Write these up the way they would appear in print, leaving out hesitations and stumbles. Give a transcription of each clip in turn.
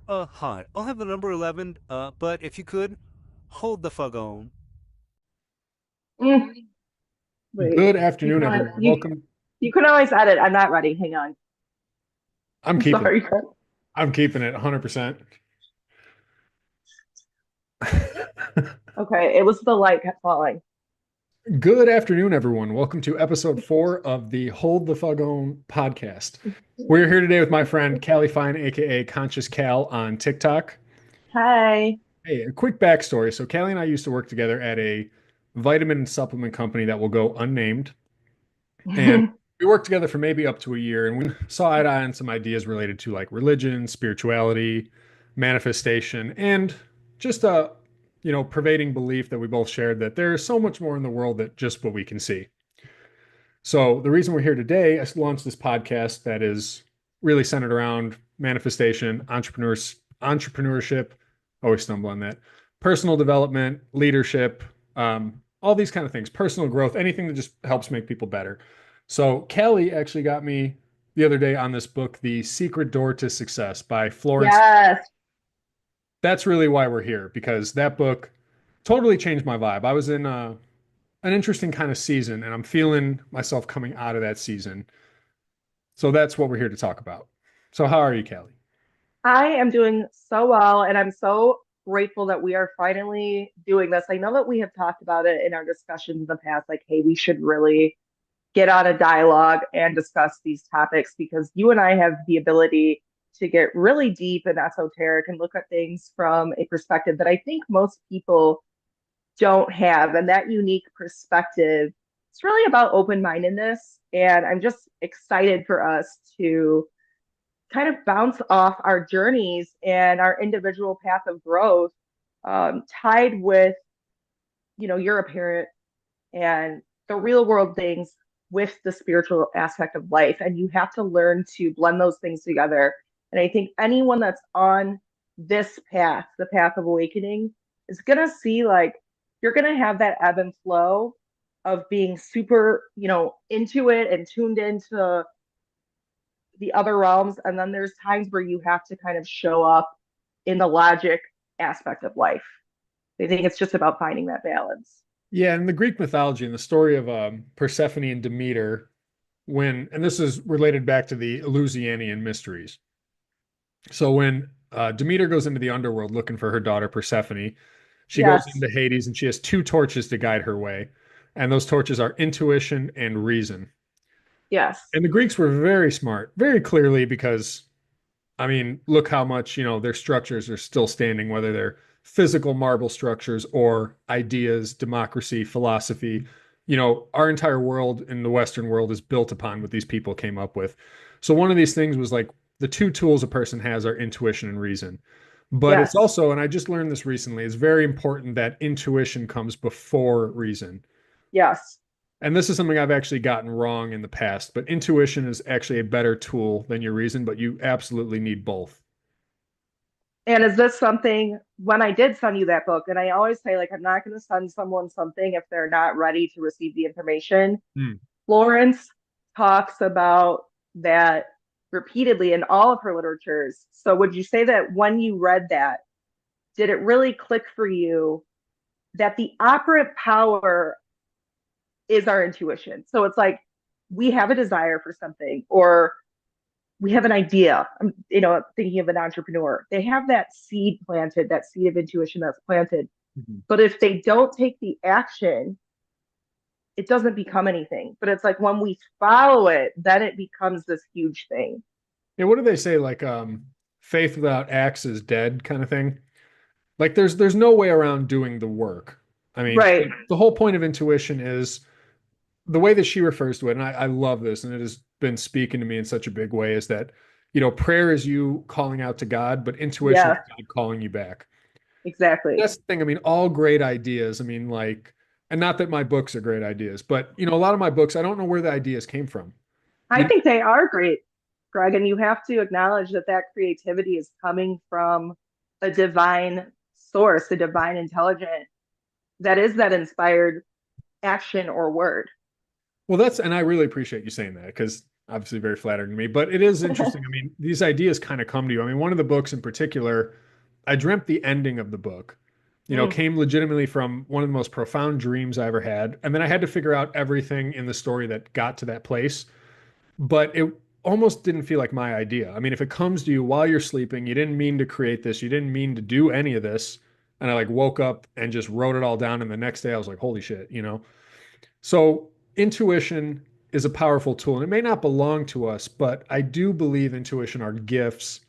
Hi. I'll have the number 11, but if you could, hold the fug on. Mm, wait, Good you afternoon, can always, everyone. Welcome. you can always edit. I'm not ready. Hang on. I'm I'm keeping it. sorry. I'm keeping it 100%. Okay, it was the light kept falling. Good afternoon, everyone. Welcome to episode 4 of the Hold the Fug On podcast. We're here today with my friend Callie Fine, aka Conscious Cal on TikTok. Hi. Hey, a quick backstory. So Callie and I used to work together at a vitamin supplement company that will go unnamed. And we worked together for maybe up to a year, and we saw eye to eye on some ideas related to like religion, spirituality, manifestation, and just a pervading belief that we both shared that there is so much more in the world than just what we can see. So the reason we're here today, I launched this podcast that is really centered around manifestation, entrepreneurship. Always stumble on that. Personal development, leadership, all these kind of things, personal growth, anything that just helps make people better. So Kelly actually got me the other day on this book, The Secret Door to Success by Florence. Yes. That's really why we're here, because that book totally changed my vibe. I was in an interesting kind of season, and I'm feeling myself coming out of that season. So that's what we're here to talk about. So how are you, Kelly? I am doing so well, and I'm so grateful that we are finally doing this. I know that we have talked about it in our discussions in the past, like, hey, we should really get on a dialogue and discuss these topics because you and I have the ability to get really deep and esoteric and look at things from a perspective that I think most people don't have. And that unique perspective, it's really about open mindedness. And I'm just excited for us to kind of bounce off our journeys and our individual path of growth, tied with, you're a parent and the real world things with the spiritual aspect of life. And you have to learn to blend those things together. And I think anyone that's on this path, the path of awakening, is going to see like you're going to have that ebb and flow of being super, into it and tuned into the other realms. And then there's times where you have to kind of show up in the logic aspect of life. I think it's just about finding that balance. Yeah, in the Greek mythology, in the story of Persephone and Demeter, and this is related back to the Eleusinian mysteries. So when Demeter goes into the underworld looking for her daughter Persephone, she goes Yes. into Hades and she has two torches to guide her way. And those torches are intuition and reason. Yes. And the Greeks were very smart, very clearly, because I mean, look how much, their structures are still standing, whether they're physical marble structures or ideas, democracy, philosophy. Our entire world in the Western world is built upon what these people came up with. So one of these things was like the two tools a person has are intuition and reason. But it's Yes. also, and I just learned this recently, it's very important that intuition comes before reason. Yes. And this is something I've actually gotten wrong in the past, but intuition is actually a better tool than your reason, but you absolutely need both. And is this something when I did send you that book, and I always say, like, I'm not going to send someone something if they're not ready to receive the information. Hmm. Florence talks about that repeatedly in all of her literatures. So would you say that when you read that, did it really click for you that the operant power is our intuition? So it's like we have a desire for something, or we have an idea. I'm, thinking of an entrepreneur. They have that seed planted, that seed of intuition that's planted. Mhm. But if they don't take the action, it doesn't become anything. But it's like when we follow it, then it becomes this huge thing. Yeah, what do they say? Like, faith without acts is dead, kind of thing. Like, there's no way around doing the work. I mean, Right. the whole point of intuition is the way that she refers to it, and I love this, and it has been speaking to me in such a big way, is that, prayer is you calling out to God, but intuition is Yeah, God calling you back. exactly. That's the thing. I mean, all great ideas. I mean, like, and not that my books are great ideas, but a lot of my books, I don't know where the ideas came from. I You know, think they are great, Greg. And you have to acknowledge that that creativity is coming from a divine source, a divine intelligence that is that inspired action or word. well, and I really appreciate you saying that because obviously very flattering to me, but it is interesting. I mean, these ideas kind of come to you. I mean, one of the books in particular, I dreamt the ending of the book, Mm. came legitimately from one of the most profound dreams I ever had. And then I had to figure out everything in the story that got to that place. But it almost didn't feel like my idea. I mean, if it comes to you while you're sleeping, you didn't mean to create this, you didn't mean to do any of this. And I like woke up and just wrote it all down. And the next day I was like, holy shit. So intuition is a powerful tool and it may not belong to us, but I do believe intuition are gifts.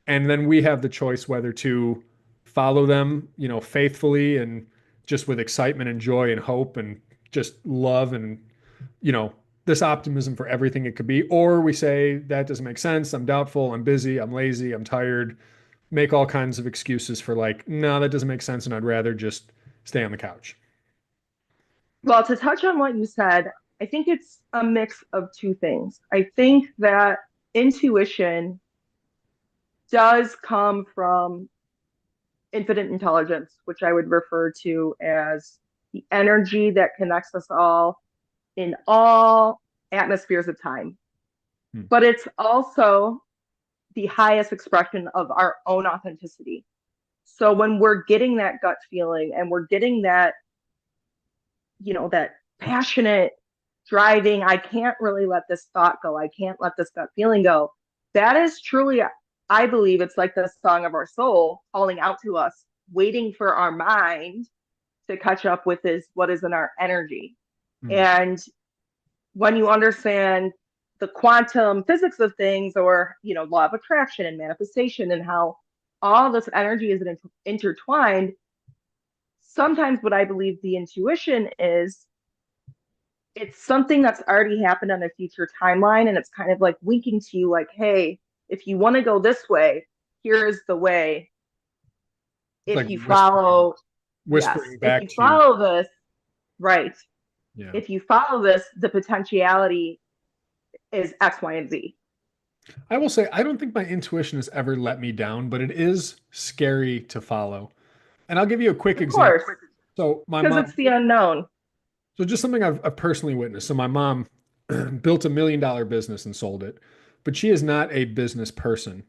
And then we have the choice whether to follow them, faithfully and just with excitement and joy and hope and just love and, you know, this optimism for everything it could be. Or we say, that doesn't make sense. I'm doubtful. I'm busy. I'm lazy. I'm tired. Make all kinds of excuses for like, no, that doesn't make sense. And I'd rather just stay on the couch. Well, to touch on what you said, I think it's a mix of two things. I think that intuition does come from infinite intelligence, which I would refer to as the energy that connects us all in all atmospheres of time. Hmm. But it's also the highest expression of our own authenticity. So when we're getting that gut feeling and we're getting that, that passionate driving, I can't really let this thought go. I can't let this gut feeling go. That is truly, I believe it's like the song of our soul calling out to us, waiting for our mind to catch up with what is in our energy. Hmm. And when you understand the quantum physics of things, or law of attraction and manifestation, and how all this energy is intertwined, sometimes what I believe the intuition is, it's something that's already happened on a future timeline, and it's kind of like winking to you like, hey, if you want to go this way, here's the way. It's like If you follow, yes, whispering if back you to you. follow this, right, Yeah. if you follow this, the potentiality is X, Y, and Z. I will say, I don't think my intuition has ever let me down, but it is scary to follow. And I'll give you a quick Of example. course, So my because mom, it's the unknown. so just something I've personally witnessed. So my mom built $1 million business and sold it, but she is not a business person.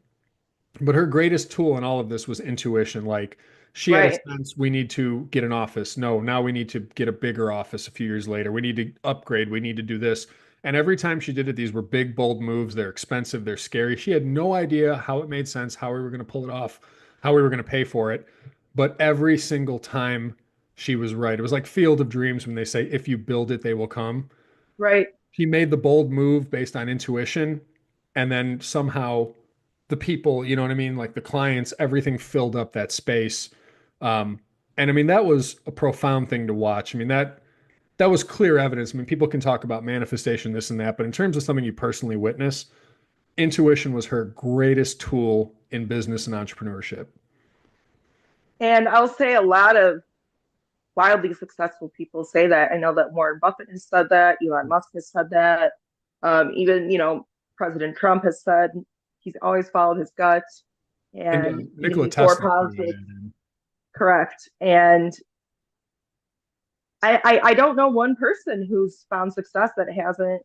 But her greatest tool in all of this was intuition. Like she had a Right, sense we need to get an office. No, now we need to get a bigger office a few years later. We need to upgrade. We need to do this. And every time she did it, these were big, bold moves. They're expensive. They're scary. She had no idea how it made sense, how we were going to pull it off, how we were going to pay for it. But every single time she was right. It was like Field of Dreams when they say, if you build it, they will come. right. He made the bold move based on intuition, and then somehow the people, you know what I mean, like the clients, everything filled up that space. um, and I mean that was a profound thing to watch. I mean that was clear evidence. I mean, people can talk about manifestation, this and that, but in terms of something you personally witness, intuition was her greatest tool in business and entrepreneurship. And I'll say a lot of wildly successful people say that. I know that Warren Buffett has said that, Elon Musk has said that. Even, President Trump has said he's always followed his gut. And And even Nikola before Tesla threw that politics, in. correct. And I don't know one person who's found success that hasn't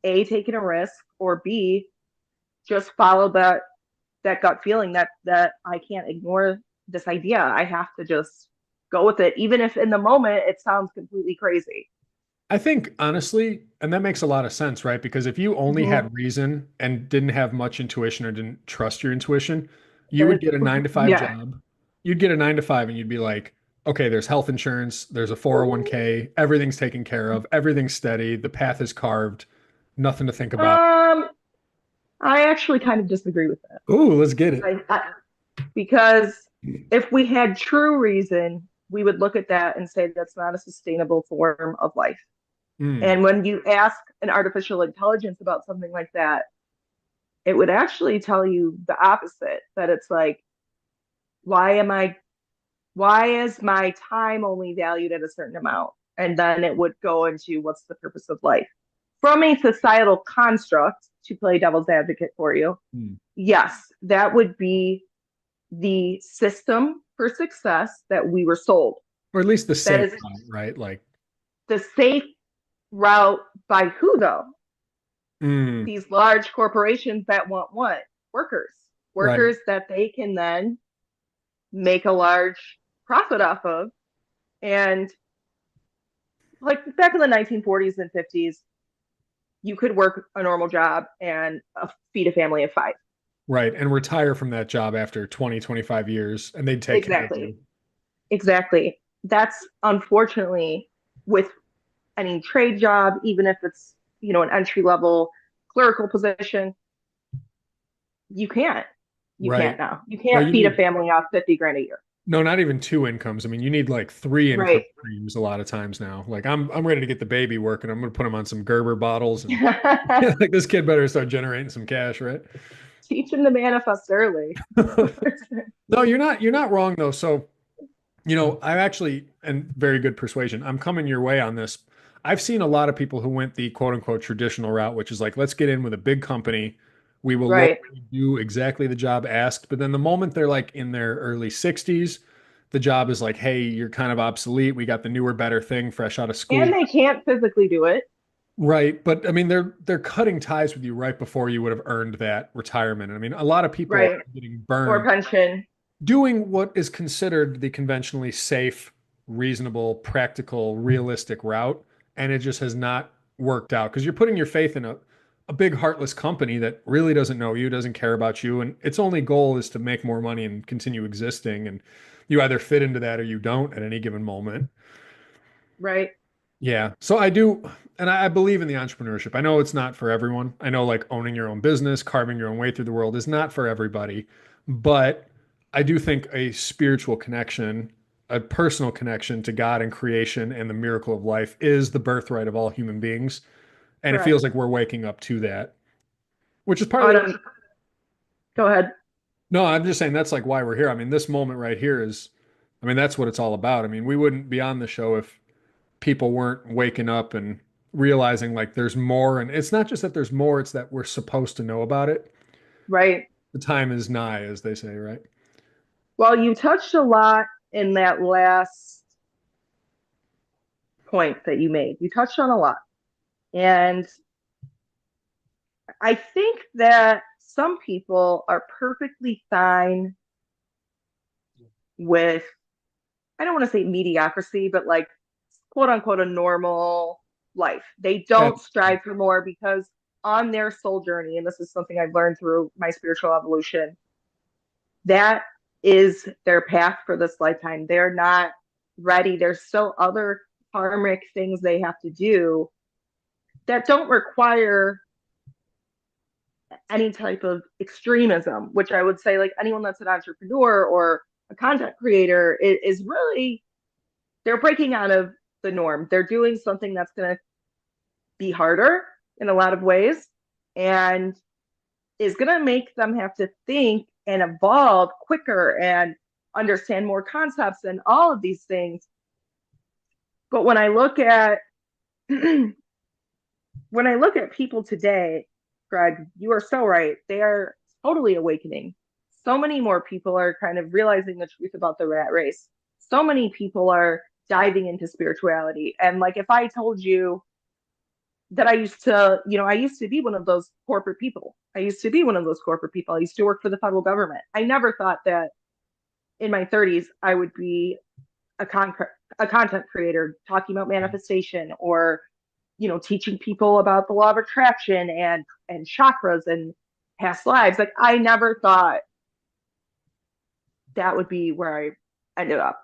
A, taken a risk, or B, just followed that gut feeling that I can't ignore this idea. I have to just go with it, even if in the moment it sounds completely crazy. I think honestly, and that makes a lot of sense, right? Because if you only Mm-hmm. had reason and didn't have much intuition or didn't trust your intuition, you would That, get a 9 to 5 yeah. job. You'd get a 9 to 5 and you'd be like, okay, there's health insurance, there's a 401k, everything's taken care of, everything's steady, the path is carved, nothing to think about. Um, I actually kind of disagree with that. Ooh, let's get it. Because if we had true reason, we would look at that and say that's not a sustainable form of life. Mm. And when you ask an artificial intelligence about something like that, it would actually tell you the opposite, that it's like, why am I why is my time only valued at a certain amount? And then it would go into what's the purpose of life. From a societal construct, to play devil's advocate for you, Mm. yes, that would be the system for success that we were sold. Or at least the That safe is route, right? Like, the safe route by who, though? Mm, These large corporations that want what? Workers. right. Workers that they can then make a large profit off of. And like back in the 1940s and 50s, you could work a normal job and feed a family of five. Right. And retire from that job after 20, 25 years, and they'd take care of Exactly. you. Exactly. That's unfortunately with any trade job, even if it's, an entry level clerical position, you can't. You Right. can't now. You No, can't you feed a need, family off 50 grand a year. no, not even two incomes. I mean, you need like three income Right. streams a lot of times now. Like I'm ready to get the baby working. I'm going to put him on some Gerber bottles and like this kid better start generating some cash, right? Teach them to manifest early. No, you're not wrong though. So, I actually, and very good persuasion. I'm coming your way on this. I've seen a lot of people who went the quote unquote traditional route, which is like, let's get in with a big company. We will Right. locally do exactly the job asked. But then the moment they're like in their early 60s, the job is like, hey, you're kind of obsolete. We got the newer, better thing fresh out of And school. they can't physically do it. Right. But I mean, they're cutting ties with you right before you would have earned that retirement. And I mean, a lot of people Right. are getting Or burned pension. doing what is considered the conventionally safe, reasonable, practical, realistic route, and it just has not worked out because you're putting your faith in a big heartless company that really doesn't know you, doesn't care about you, and its only goal is to make more money and continue existing. And you either fit into that or you don't at any given moment. Right. Yeah. So I do, and I believe in the entrepreneurship. I know it's not for everyone. I know like owning your own business, carving your own way through the world is not for everybody. But I do think a spiritual connection, a personal connection to God and creation and the miracle of life is the birthright of all human beings. And it feels Correct. like we're waking up to that, which is partly, Autumn, go ahead. no, I'm just saying that's like why we're here. I mean, this moment right here is, I mean, that's what it's all about. I mean, we wouldn't be on the show if people weren't waking up and realizing like there's more. And it's not just that there's more, it's that we're supposed to know about it. Right. The time is nigh, as they say, right? Well, you touched a lot in that last point that you made. You touched on a lot. And I think that some people are perfectly fine with, I don't want to say mediocrity, but like quote unquote a normal life. They don't That's strive for more because on their soul journey, and this is something I've learned through my spiritual evolution, that is their path for this lifetime. They're not ready. There's still other karmic things they have to do that don't require any type of extremism, which I would say, like anyone that's an entrepreneur or a content creator is really, they're breaking out of the norm. They're doing something that's going to be harder in a lot of ways and is going to make them have to think and evolve quicker and understand more concepts and all of these things. But when I look at people today, Greg, you are so right. They are totally awakening. So many more people are kind of realizing the truth about the rat race. So many people are diving into spirituality. And like if I told you that I used to be one of those corporate people. I used to be one of those corporate people. I used to work for the federal government. I never thought that in my 30s I would be a con a content creator talking about manifestation or teaching people about the law of attraction and chakras and past lives. Like I never thought that would be where I ended up.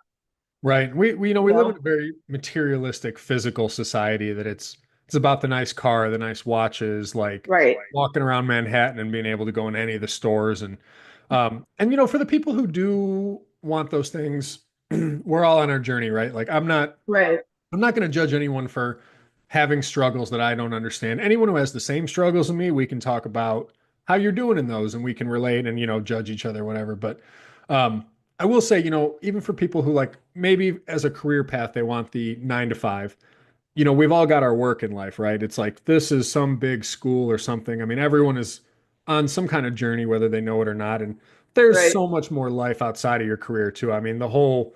right. You We live in know? a very materialistic, physical society that it's about the nice car, the nice watches, like Right. walking around Manhattan and being able to go in any of the stores and for the people who do want those things, we're all on our journey, right? Like Right. I'm not going to judge anyone for having struggles that I don't understand. Anyone who has the same struggles as me, we can talk about how you're doing in those and we can relate and, judge each other, whatever. But I will say, even for people who like maybe as a career path, they want the 9 to 5, we've all got our work in life, right? It's like this is some big school or something. I mean, everyone is on some kind of journey, whether they know it or not. And there's Right. so much more life outside of your career, too. I mean, the whole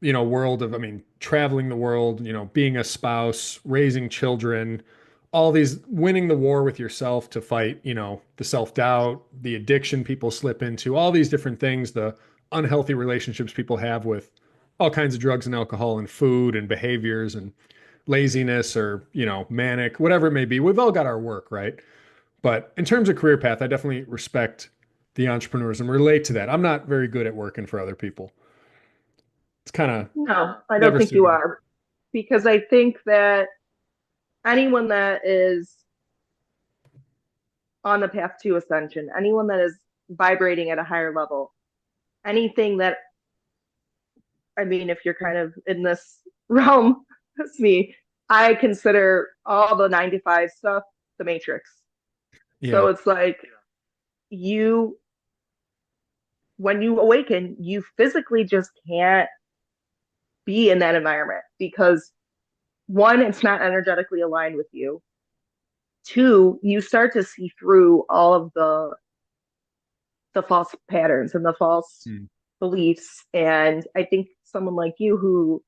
world of, I mean, traveling the world, being a spouse, raising children, all these winning the war with yourself to fight, the self-doubt, the addiction people slip into, all these different things, the unhealthy relationships people have with all kinds of drugs and alcohol and food and behaviors and laziness or, manic, whatever it may be. We've all got our work, right? But in terms of career path, I definitely respect the entrepreneurs and relate to that. I'm not very good at working for other people. It's kind of No, I don't never think you suited me. are, because I think that anyone that is on the path to ascension, anyone that is vibrating at a higher level, anything that, I mean, if you're kind of in this realm, that's me. I consider all the 9 to 5 stuff the matrix. So Yeah. it's like you, when you awaken, you physically just can't be in that environment because one, it's not energetically aligned with you. Two, you start to see through all of the false patterns and the false Mm. beliefs. And I think someone like you, who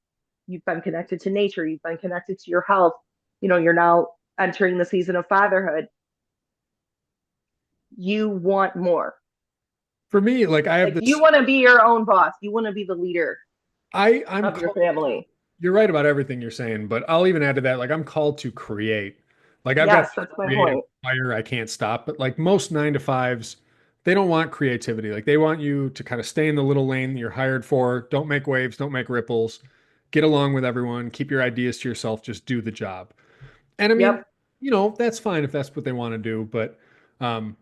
you've been connected to nature, you've been connected to your health, you're now entering the season of fatherhood. You want more. For me, like I have Like you this, want to be your own boss. You want to be the leader I'm of your called, family. you're right about everything you're saying, but I'll even add to that, like I'm called to create. Like I've got Yes, this that's my creative point. fire I can't stop, but like most 9 to 5s, they don't want creativity. Like they want you to kind of stay in the little lane that you're hired for. Don't make waves, don't make ripples, get along with everyone, keep your ideas to yourself, just do the job. And I mean, Yep. that's fine if that's what they want to do, but um,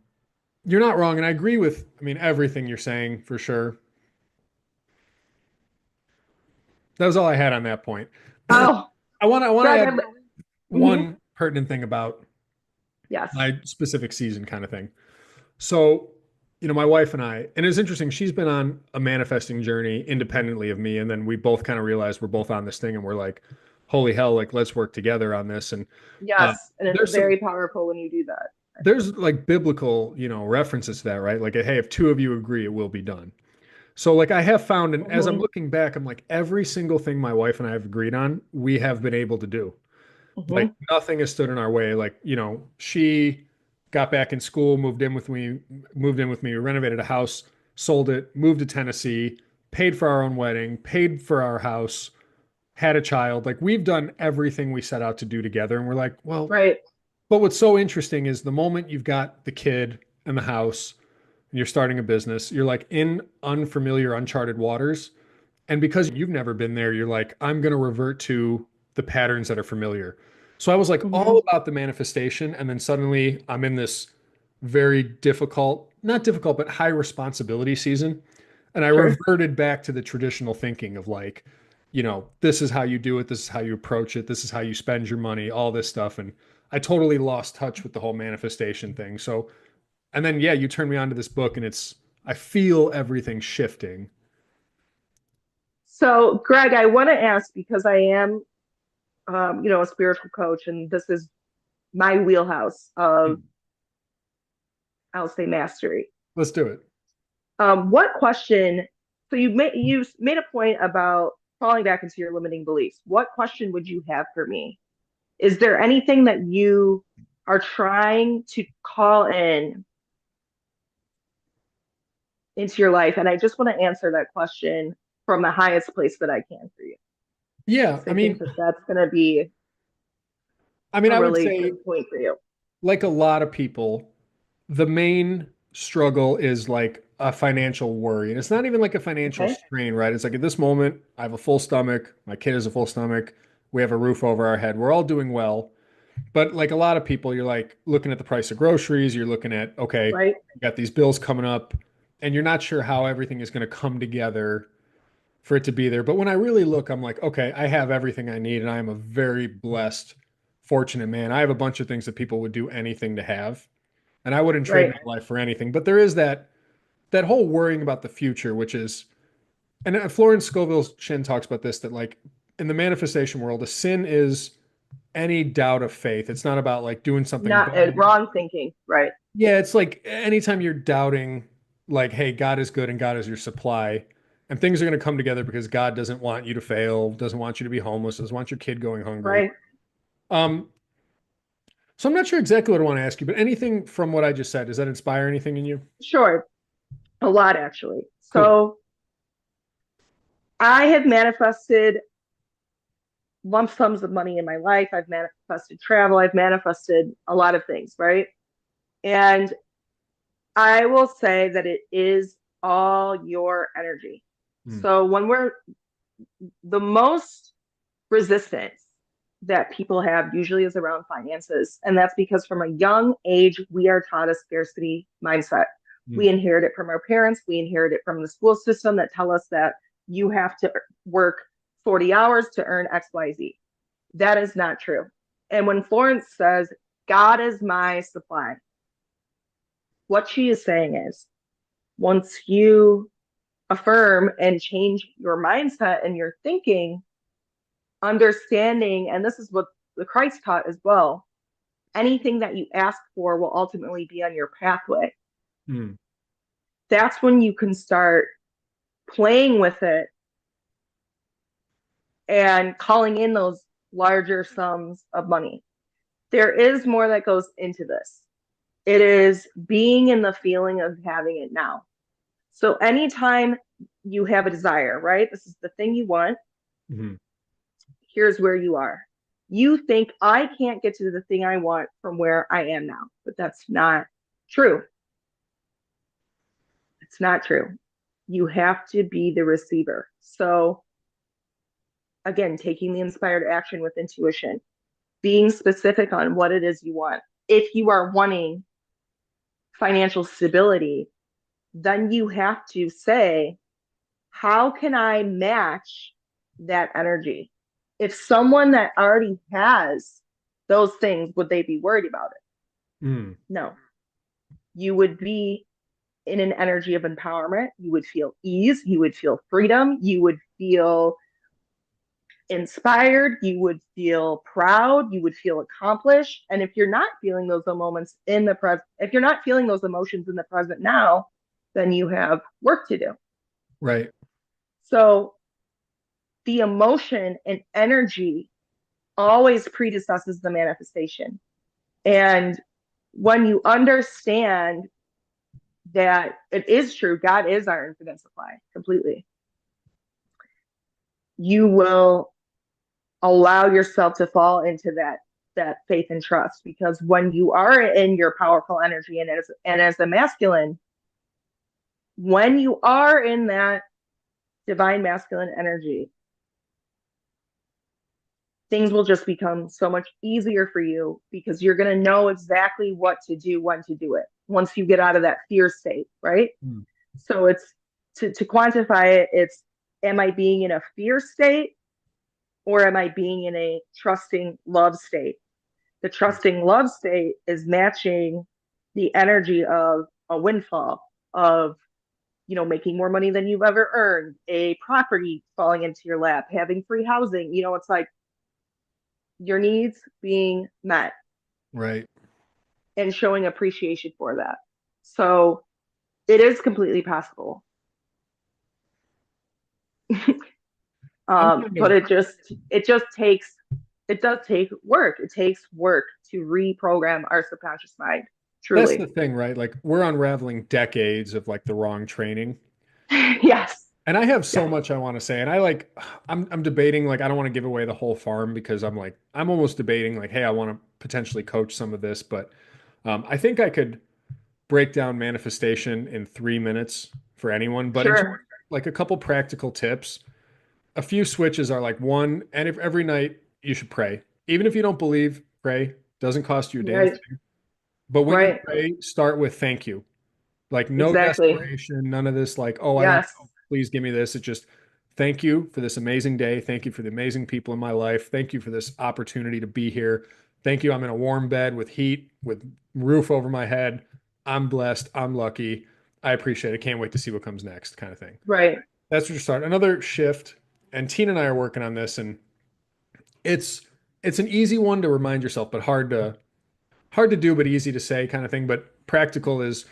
you're not wrong. And I agree with, I mean, everything you're saying for sure. That was all I had on that point. Oh, I want to Greg, add mhm. one pertinent thing about Yes. my specific season kind of thing. So, my wife and I, and it's interesting, she's been on a manifesting journey independently of me. And then we both kind of realized we're both on this thing and we're like, holy hell, like let's work together on this. And uh, Yes. And it's there's some very powerful when you do that, I think. there's like biblical, references to that, right? Like, hey, if two of you agree, it will be done. So like I have found, and as I'm Hmm. looking back, I'm like, every single thing my wife and I have agreed on, we have been able to do. Like Hmm. nothing has stood in our way. Like, she got back in school, moved in with me, we renovated a house, sold it, moved to Tennessee, paid for our own wedding, paid for our house, had a child. Like we've done everything we set out to do together. And we're like, well, Right. but what's so interesting is the moment you've got the kid and the house and you're starting a business, you're like in unfamiliar, uncharted waters. And because you've never been there, you're like, I'm going to revert to the patterns that are familiar. So I was like all Hmm. about the manifestation. And then suddenly I'm in this very difficult, not difficult, but high responsibility season. And I Sure. reverted back to the traditional thinking of like, this is how you do it. This is how you approach it. This is how you spend your money, all this stuff. And I totally lost touch with the whole manifestation thing. So, and then, yeah, you turned me on to this book and I feel everything shifting. So, Greg, I want to ask because I am, a spiritual coach, and this is my wheelhouse of, I'll say, mastery. Let's do it. What question? So you made a point about falling back into your limiting beliefs. What question would you have for me? Is there anything that you are trying to call into your life? And I just want to answer that question from the highest place that I can for you. Yeah, So I think that that's going to be a I would really say, good point for you. like a lot of people, the main struggle is like a financial worry. And it's not even like a financial Okay. strain, right? It's like at this moment, I have a full stomach, my kid has a full stomach, we have a roof over our head, we're all doing well. But like a lot of people, you're like looking at the price of groceries, you're looking at, okay, Right. you got these bills coming up, and you're not sure how everything is going to come together for it to be there. But when I really look, I'm like, okay, I have everything I need, and I am a very blessed, fortunate man. I have a bunch of things that people would do anything to have, and I wouldn't trade Right. my life for anything. But there is that whole worrying about the future, which is, and Florence Scovel Shinn talks about this, that like in the manifestation world, a sin is any doubt of faith. It's not about like doing something Not bad. wrong thinking. Right. Yeah, it's like anytime you're doubting, like, hey, God is good and God is your supply, and things are going to come together because God doesn't want you to fail, doesn't want you to be homeless, doesn't want your kid going hungry. Right. Um, So I'm not sure exactly what I want to ask you, but anything from what I just said, does that inspire anything in you? Sure, a lot actually. Cool. So I have manifested lump sums of money in my life. I've manifested travel. I've manifested a lot of things, right? And I will say that it is all your energy. Hmm. So when we're the most resistance that people have usually is around finances. And that's because from a young age, we are taught a scarcity mindset. Hmm. We inherit it from our parents, we inherit it from the school system that tell us that you have to work 40 hours to earn XYZ. That is not true. And when Florence says, God is my supply, what she is saying is once you affirm and change your mindset and your thinking, understanding, and this is what the Christ taught as well, anything that you ask for will ultimately be on your pathway. Hmm. That's when you can start playing with it and calling in those larger sums of money. There is more that goes into this. It is being in the feeling of having it now. So anytime you have a desire, right? This is the thing you want. Hmm. Here's where you are. You think I can't get to the thing I want from where I am now, but that's not true. It's not true. You have to be the receiver. So, again, taking the inspired action with intuition, being specific on what it is you want. If you are wanting financial stability, then you have to say, how can I match that energy? If someone that already has those things, would they be worried about it? Hmm. No. You would be in an energy of empowerment. You would feel ease. You would feel freedom. You would feel inspired. You would feel proud. You would feel accomplished. And if you're not feeling those moments in the present, if you're not feeling those emotions in the present now, then you have work to do. Right. So the emotion and energy always predecesses the manifestation. And when you understand that it is true, God is our infinite supply completely, you will allow yourself to fall into that faith and trust, because when you are in your powerful energy and as a masculine, when you are in that divine masculine energy, things will just become so much easier for you because you're going to know exactly what to do, when to do it once you get out of that fear state, right? Hmm. So it's to quantify it, it's, am I being in a fear state or am I being in a trusting love state? The trusting love state is matching the energy of a windfall, of making more money than you've ever earned, a property falling into your lap, having free housing. It's like your needs being met Right. and showing appreciation for that. So it is completely possible. I'm kind But of it does take work. It takes work to reprogram our subconscious mind, That's the truly. thing, right? Like we're unraveling decades of like the wrong training. Yes. And I have so Yes. much I want to say. And I'm debating, like I don't want to give away the whole farm because I'm almost debating like, hey, I want to potentially coach some of this, but I think I could break down manifestation in 3 minutes for anyone. But in short, Sure. like a couple practical tips, a few switches are like one, and if every night you should pray. Even if you don't believe, pray. Doesn't cost you a damn Right. thing. But when you Right. pray, start with thank you. Like no Exactly. desperation, none of this like, oh, I don't Yes. know, please give me this. It's just thank you for this amazing day. Thank you for the amazing people in my life. Thank you for this opportunity to be here. Thank you. I'm in a warm bed with heat, with roof over my head. I'm blessed. I'm lucky. I appreciate it. Can't wait to see what comes next, kind of thing. Right. That's where you start. Another shift, and Tina and I are working on this, and it's it's an easy one to remind yourself, but hard to do, but easy to say kind of thing. But practical is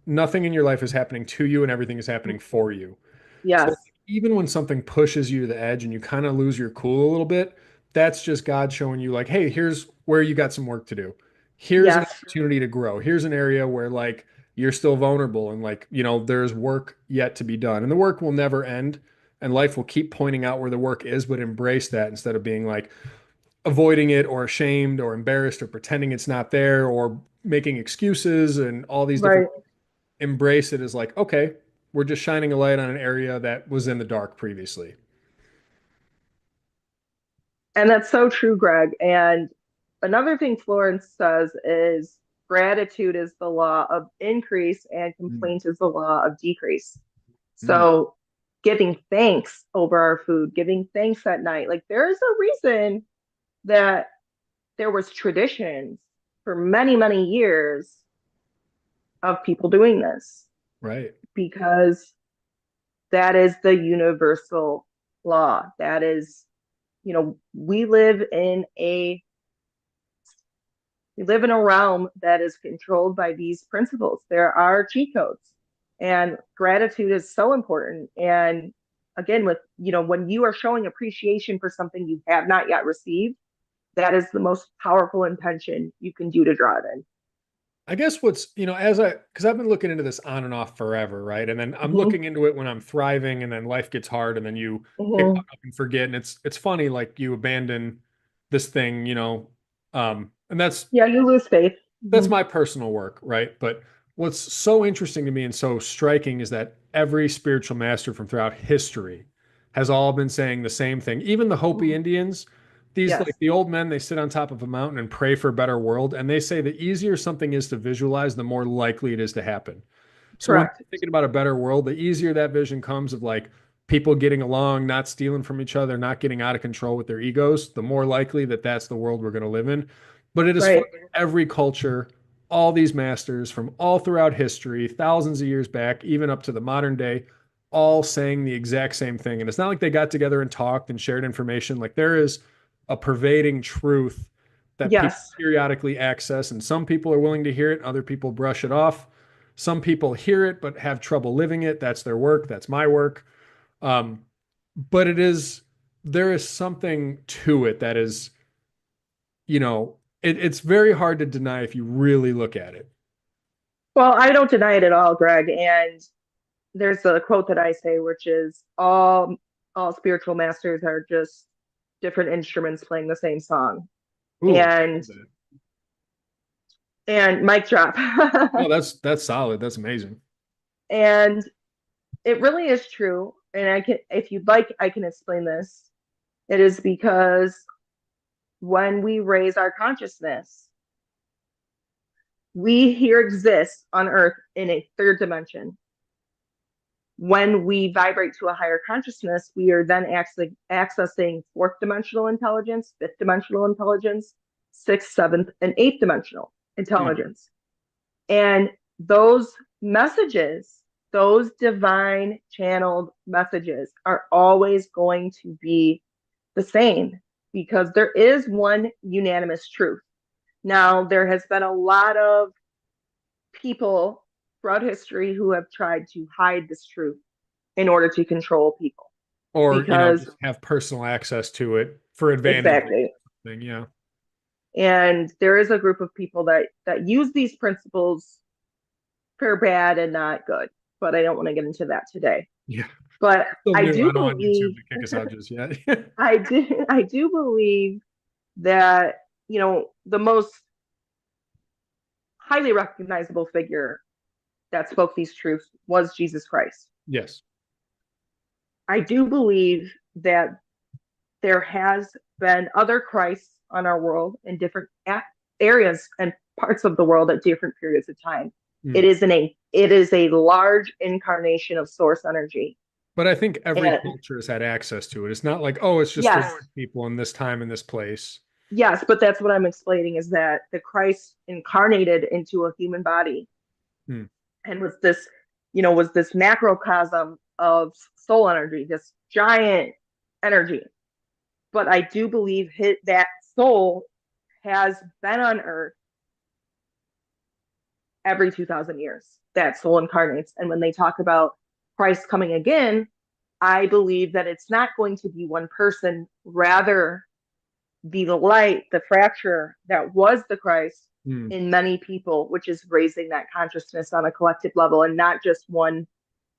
nothing in your life is happening to you and everything is happening for you. So Yes. even when something pushes you to the edge and you kind of lose your cool a little bit, that's just God showing you like, hey, here's where you got some work to do. here's an Yes, opportunity to grow. Here's an area where like you're still vulnerable and like, there's work yet to be done. And the work will never end and life will keep pointing out where the work is, but embrace that instead of being like avoiding it or ashamed or embarrassed or pretending it's not there or making excuses and all these different. right. Embrace it as like, okay, we're just shining a light on an area that was in the dark previously. And that's so true, Greg. And another thing Florence says is gratitude is the law of increase and Mm, complaint is the law of decrease. mm, So giving thanks over our food, giving thanks at night, like there is a reason that there was traditions for many, many years of people doing this right. because that is the universal law. That is, we live in a realm that is controlled by these principles. There are cheat codes, and gratitude is so important. And again, when you are showing appreciation for something you have not yet received, that is the most powerful intention you can do to draw it in. I guess what's, because I've been looking into this on and off forever, right? And then I'm Mm-hmm. looking into it when I'm thriving and then life gets hard and then you get Mm-hmm. caught up and forget. And it's funny, like you abandon this thing, and Yeah, you lose faith. that's Mm-hmm. my personal work, right? But what's so interesting to me and so striking is that every spiritual master from throughout history has all been saying the same thing. Even the Hopi Mm-hmm. Indians, these like Yes, the old men, they sit on top of a mountain and pray for a better world. And they say the easier something is to visualize, the more likely it is to happen. So when correct. you're thinking about a better world, the easier that vision comes of like people getting along, not stealing from each other, not getting out of control with their egos, the more likely that that's the world we're going to live in. But it is fun. Right. Every culture, all these masters from all throughout history, thousands of years back, even up to the modern day, all saying the exact same thing. And it's not like they got together and talked and shared information. Like there is a pervading truth that people Yes. periodically access, and some people are willing to hear it, other people brush it off. Some people hear it but have trouble living it. That's their work. That's my work. Um, but there is something to it that is, it's very hard to deny if you really look at it. Well, I don't deny it at all, Greg. And there's a quote that I say, which is all spiritual masters are just different instruments playing the same song. Ooh, And mic drop. no, that's solid. That's amazing. And it really is true. And if you'd like, I can explain this. It is because when we raise our consciousness, we here exist on Earth in a third dimension. When we vibrate to a higher consciousness, we are then accessing fourth dimensional intelligence, fifth dimensional intelligence, sixth, seventh, and eighth dimensional Hmm. intelligence. And those messages, those divine channeled messages, are always going to be the same because there is one unanimous truth. Now, there has been a lot of people throughout history who have tried to hide this truth in order to control people Or, because just have personal access to it for advantage or exactly. something. Yeah. And there is a group of people that use these principles for bad and not good, but I don't want to get into that today. Yeah. But Still I new. do I don't want believe YouTube to kick us out just yet. I do believe that the most highly recognizable figure that spoke these truths was Jesus Christ. Yes. I do believe that there has been other Christs on our world in different areas and parts of the world at different periods of time. It Mm. is a large incarnation of source energy. But I think every And culture has had access to it. It's not like, oh, it's just for yes, these people in this time in this place. yes, but that's what I'm explaining is that the Christ incarnated into a human body Mm. and was this macrocosm of soul energy, this giant energy. But I do believe that soul has been on Earth every 2,000 years. That soul incarnates. And when they talk about Christ coming again, I believe that it's not going to be one person, rather, the light, the fracture that was the Christ Mm. in many people, which is raising that consciousness on a collective level and not just one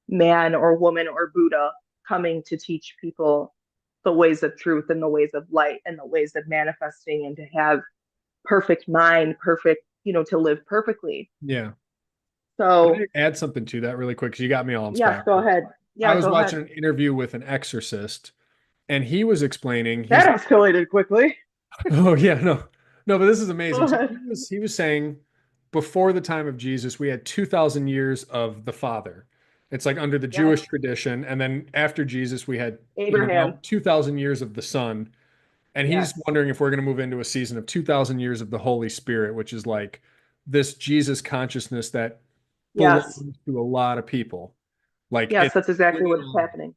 man or woman or Buddha coming to teach people the ways of truth and the ways of light and the ways of manifesting and to have perfect mind, perfect, to live perfectly. Yeah. Can So, I add something to that really quick? Because you got me all yes, inspired. go ahead. I Yeah, was go ahead. watching an interview with an exorcist, and he was explaining, That escalated quickly. oh yeah, no, but this is Go amazing. So ahead. he was saying before the time of Jesus, we had 2,000 years of the Father. It's like under the Yes, Jewish tradition, and then after Jesus, we had, Abraham. now 2,000 years of the Son. And he's Yes, wondering if we're going to move into a season of 2,000 years of the Holy Spirit, which is like this Jesus consciousness that yes, belongs to a lot of people. Like yes, it's that's exactly bringing what's on, happening.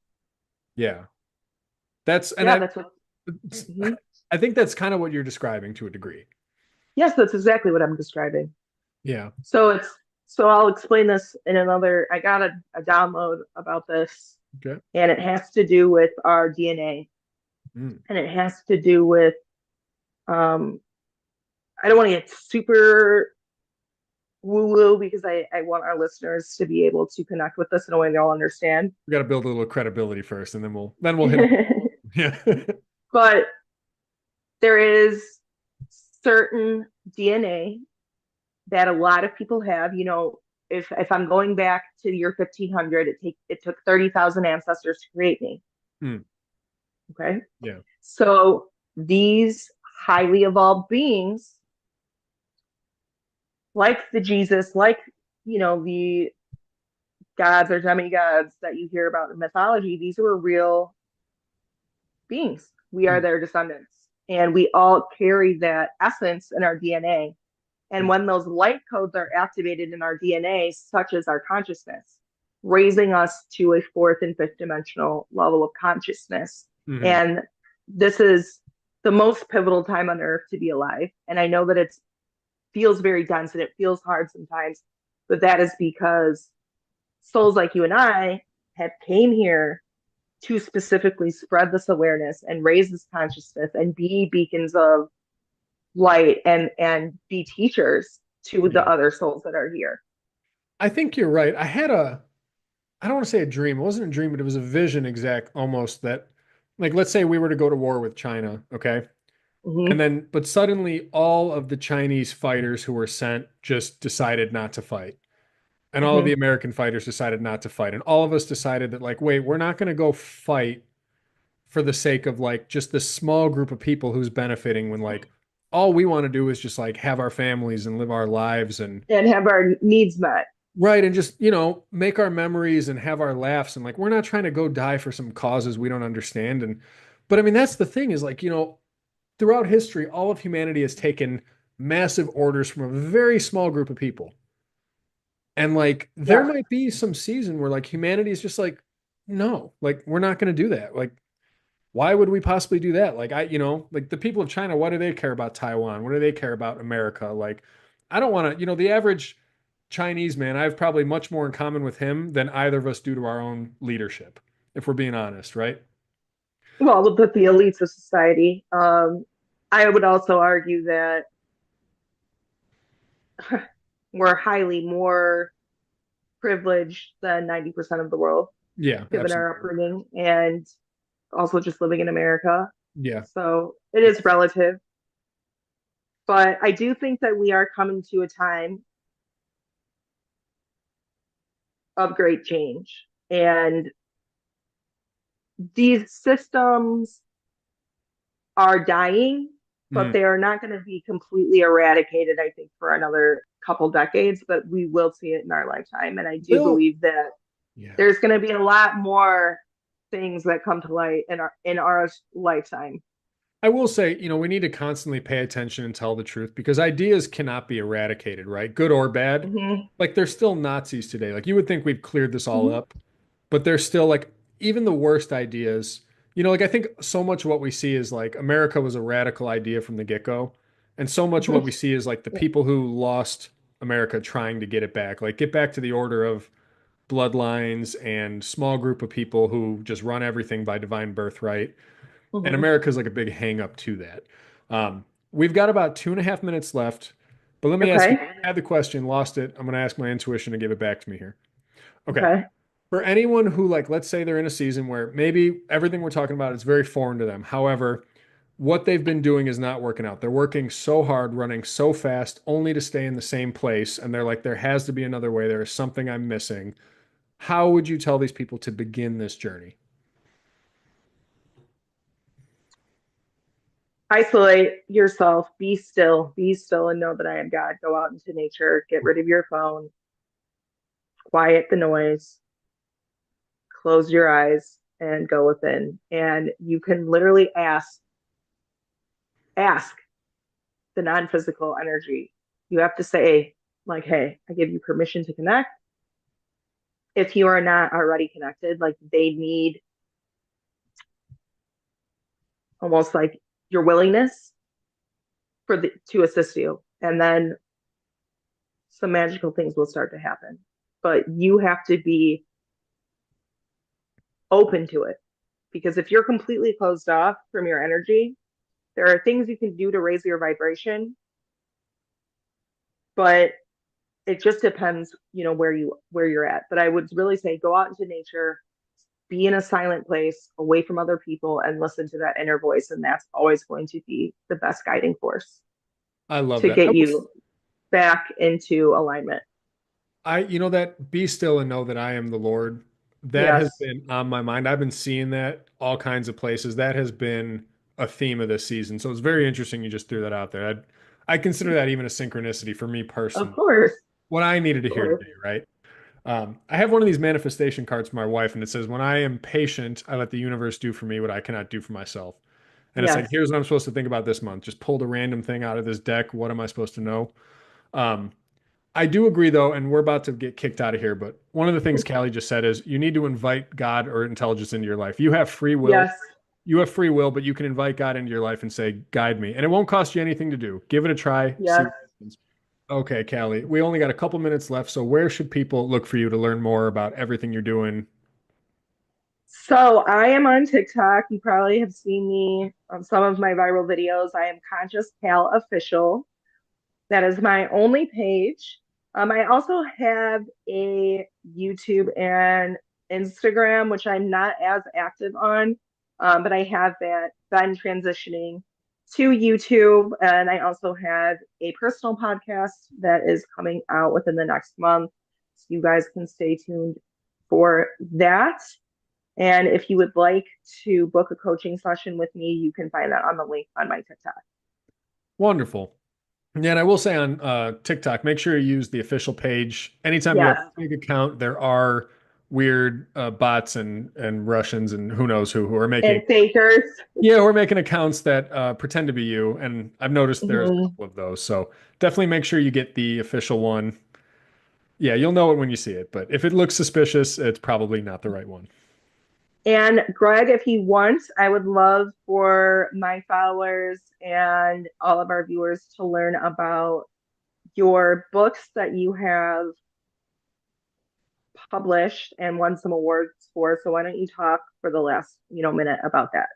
yeah. That's and Yeah, that's what. Mhm. I think that's kind of what you're describing to a degree. Yes, that's exactly what I'm describing. Yeah. So so I'll explain this in another. I got a download about this, Okay. and it has to do with our DNA, Mm. and it has to do with um. I don't want to get super woo woo because I want our listeners to be able to connect with this in a way they'll understand. We got to build a little credibility first, and then we'll hit them. Yeah. But there is certain DNA that a lot of people have. If I'm going back to the year 1500, it took 30,000 ancestors to create me. Mm. Okay, Yeah. so these highly evolved beings, like the Jesus, like the gods or demigods that you hear about in mythology, these were real beings. We are Mm. their descendants, and we all carry that essence in our DNA. And Mm. when those light codes are activated in our DNA, such as our consciousness, raising us to a fourth and fifth dimensional level of consciousness. Mhm. And this is the most pivotal time on earth to be alive. And I know that it feels very dense and it feels hard sometimes, but that is because souls like you and I have came here to specifically spread this awareness and raise this consciousness and be beacons of light and be teachers to the Yeah. other souls that are here. I think you're right. I don't want to say a dream. It wasn't a dream, but it was a vision exact almost that, like, let's say we were to go to war with China, okay? And Mm-hmm. then, but suddenly all of the Chinese fighters who were sent just decided not to fight. And all of the Mm-hmm. American fighters decided not to fight. And all of us decided that, like, wait, we're not going to go fight for the sake of like just this small group of people who's benefiting when like all we want to do is just like have our families and live our lives and And have our needs met. right and just make our memories and have our laughs and like we're not trying to go die for some causes we don't understand. And but I mean that's the thing is like throughout history all of humanity has taken massive orders from a very small group of people. And like there Yes. might be some season where like humanity is just like no, like we're not going to do that. Like why would we possibly do that? Like like the people of China, why do they care about Taiwan? What do they care about America? Like I don't want to, the average Chinese man, I have probably much more in common with him than either of us do to our own leadership, if we're being honest, right? Well, with the elites of society. I would also argue that we're highly more privileged than 90% of the world, Yeah, given our absolutely. upbringing and also just living in America. Yeah. So it is relative. But I do think that we are coming to a time of great change. And these systems are dying, but Mm. they are not going to be completely eradicated, I think, for another couple decades, but we will see it in our lifetime. And I do Bill, believe that yeah. there's going to be a lot more things that come to light in our lifetime. I will say, we need to constantly pay attention and tell the truth because ideas cannot be eradicated, right? Good or bad. Mm-hmm. Like there's still Nazis today. Like you would think we've cleared this all Mm-hmm. up, but there's still like even the worst ideas. Like I think so much of what we see is like America was a radical idea from the get-go. And so much of what we see is like the people who lost America trying to get it back. Like get back to the order of bloodlines and small group of people who just run everything by divine birthright. And Mm-hmm. America is like a big hang up to that. We've got about 2.5 minutes left. But let me ask you, Okay. I had the question, lost it. I'm going to ask my intuition to give it back to me here. Okay. Okay. For anyone who, like, let's say they're in a season where maybe everything we're talking about is very foreign to them. However, what they've been doing is not working out. They're working so hard, running so fast, only to stay in the same place. And they're like, there has to be another way. There is something I'm missing. How would you tell these people to begin this journey? Isolate yourself, be still, and know that I am God. Go out into nature, get rid of your phone, quiet the noise, close your eyes, and go within. And you can literally ask the non-physical energy. You have to say, like, hey, I give you permission to connect. If you are not already connected, like they need almost like your willingness to assist you. And then some magical things will start to happen. But you have to be open to it. Because if you're completely closed off from your energy, there are things you can do to raise your vibration, but it just depends, where you're at. But I would really say go out into nature, be in a silent place, away from other people, and listen to that inner voice. And that's always going to be the best guiding force I love to that. get you back into alignment. That be still and know that I am the Lord, that has Yes. been on my mind. I've been seeing that all kinds of places. That has been a theme of this season. So it's very interesting you just threw that out there. I consider that even a synchronicity for me Of personally. course. What I needed to Of hear course. today, right? I have one of these manifestation cards for my wife, and it says, when I am patient, I let the universe do for me what I cannot do for myself. And it's like, Yes. here's what I'm supposed to think about this month. Just pulled a random thing out of this deck. What am I supposed to know? Um, I do agree though, and we're about to get kicked out of here, but one of the things Callie just said is you need to invite God or intelligence into your life. You have free will. Yes. You have free will, but you can invite God into your life and say, guide me. And it won't cost you anything to do. Give it a try, see Yes. what happens. Okay, Callie, we only got a couple minutes left. So where should people look for you to learn more about everything you're doing? So I am on TikTok. You probably have seen me on some of my viral videos. I am Conscious Cal Official. That is my only page. I also have a YouTube and Instagram, which I'm not as active on, but I have been transitioning to YouTube. And I also have a personal podcast that is coming out within the next month. So you guys can stay tuned for that. And if you would like to book a coaching session with me, you can find that on the link on my TikTok. Wonderful. Yeah, and I will say on TikTok, make sure you use the official page. Anytime you have Yes. a big account, there are weird bots and Russians and who knows who are making, And fakers. yeah, we're making accounts that pretend to be you. And I've noticed there's a Mhm. couple of those. So definitely make sure you get the official one. Yeah, you'll know it when you see it. But if it looks suspicious, it's probably not the right one. And Greg, if you want, I would love for my followers and all of our viewers to learn about your books that you have published and won some awards for. So why don't you talk for the last, minute about that?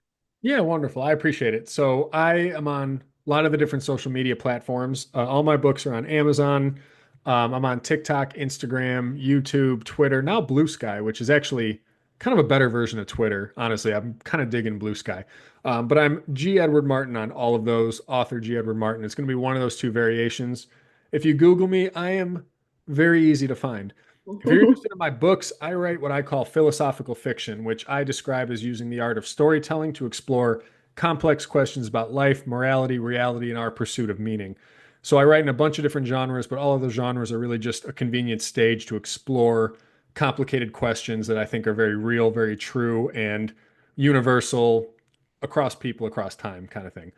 Yeah, wonderful. I appreciate it. So I am on a lot of the different social media platforms. All my books are on Amazon. I'm on TikTok, Instagram, YouTube, Twitter, now Blue Sky, which is actually kind of a better version of Twitter. Honestly, I'm kind of digging Blue Sky. But I'm G. Edward Martin on all of those, author G. Edward Martin. It's going to be one of those two variations. If you Google me, I am very easy to find. If you're interested in my books, I write what I call philosophical fiction, which I describe as using the art of storytelling to explore complex questions about life, morality, reality, and our pursuit of meaning. So I write in a bunch of different genres, but all of those genres are really just a convenient stage to explore complicated questions that I think are very real, very true, and universal across people, across time, kind of thing.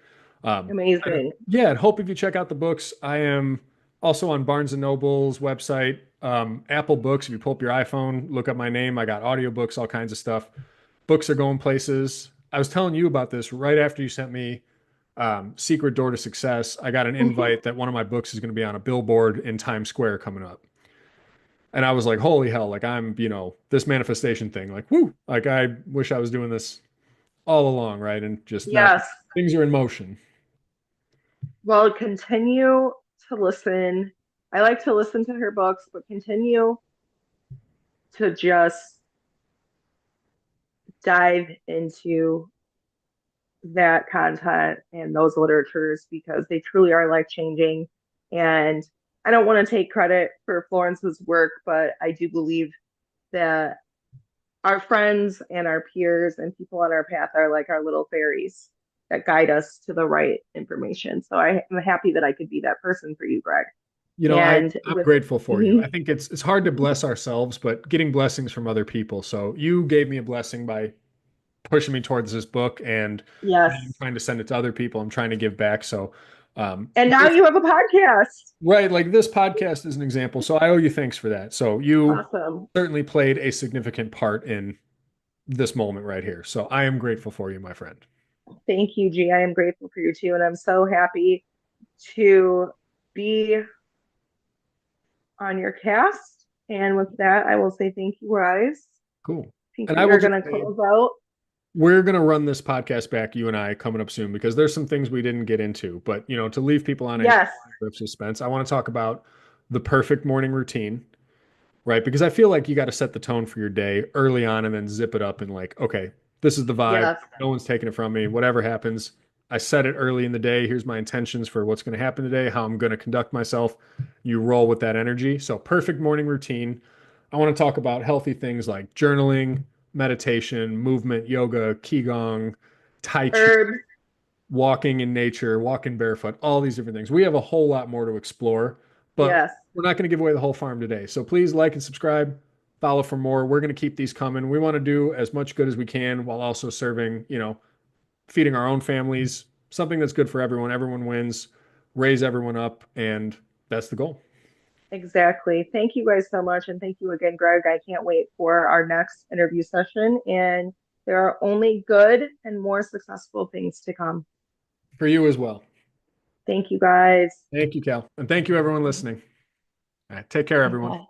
Amazing. Yeah, and hope if you check out the books, I am also on Barnes and Noble's website, Apple Books. If you pull up your iPhone, look up my name. I got audiobooks, all kinds of stuff. Books are going places. I was telling you about this right after you sent me Secret Door to Success. I got an invite that one of my books is going to be on a billboard in Times Square coming up. And I was like, holy hell, like I'm, this manifestation thing, like, whoo, like I wish I was doing this all along, right? And just not, Yes. things are in motion. Well, continue to listen. I like to listen to her books, but continue to just dive into that content and those literatures because they truly are life changing. And I don't want to take credit for Florence's work, but I do believe that our friends and our peers and people on our path are like our little fairies that guide us to the right information. So I am happy that I could be that person for you, Greg. You know, And I'm with grateful for you. mhm, I think it's hard to bless ourselves, but getting blessings from other people. So you gave me a blessing by pushing me towards this book, and I'm yes. trying to send it to other people. I'm trying to give back. So, And now this, you have a podcast. right, like this podcast is an example. So I owe you thanks for that. So you Awesome. certainly played a significant part in this moment right here. So I am grateful for you, my friend. Thank you, G. I am grateful for you too. And I'm so happy to be on your cast. And with that, I will say thank you, guys. Cool. I think And I we will are just going to say, close out. we're going to run this podcast back, you and I, coming up soon because there's some things we didn't get into. But, to leave people on a Yes. of suspense, I want to talk about the perfect morning routine, right? Because I feel like you got to set the tone for your day early on and then zip it up and like, okay, this is the vibe. Yes. No one's taking it from me. Whatever happens, I set it early in the day. Here's my intentions for what's going to happen today, how I'm going to conduct myself. You roll with that energy. So, perfect morning routine. I want to talk about healthy things like journaling, meditation, movement, yoga, qigong, tai chi, Herbs. walking in nature, walking barefoot, all these different things. We have a whole lot more to explore, but Yes. we're not going to give away the whole farm today. So please like and subscribe, follow for more. We're going to keep these coming. We want to do as much good as we can while also serving, feeding our own families, something that's good for everyone. Everyone wins, raise everyone up, and that's the goal. Exactly. Thank you guys so much. And thank you again, Greg. I can't wait for our next interview session. And there are only good and more successful things to come. For you as well. Thank you guys. Thank you, Cal. And thank you, everyone listening. All right, take care, everyone. Bye.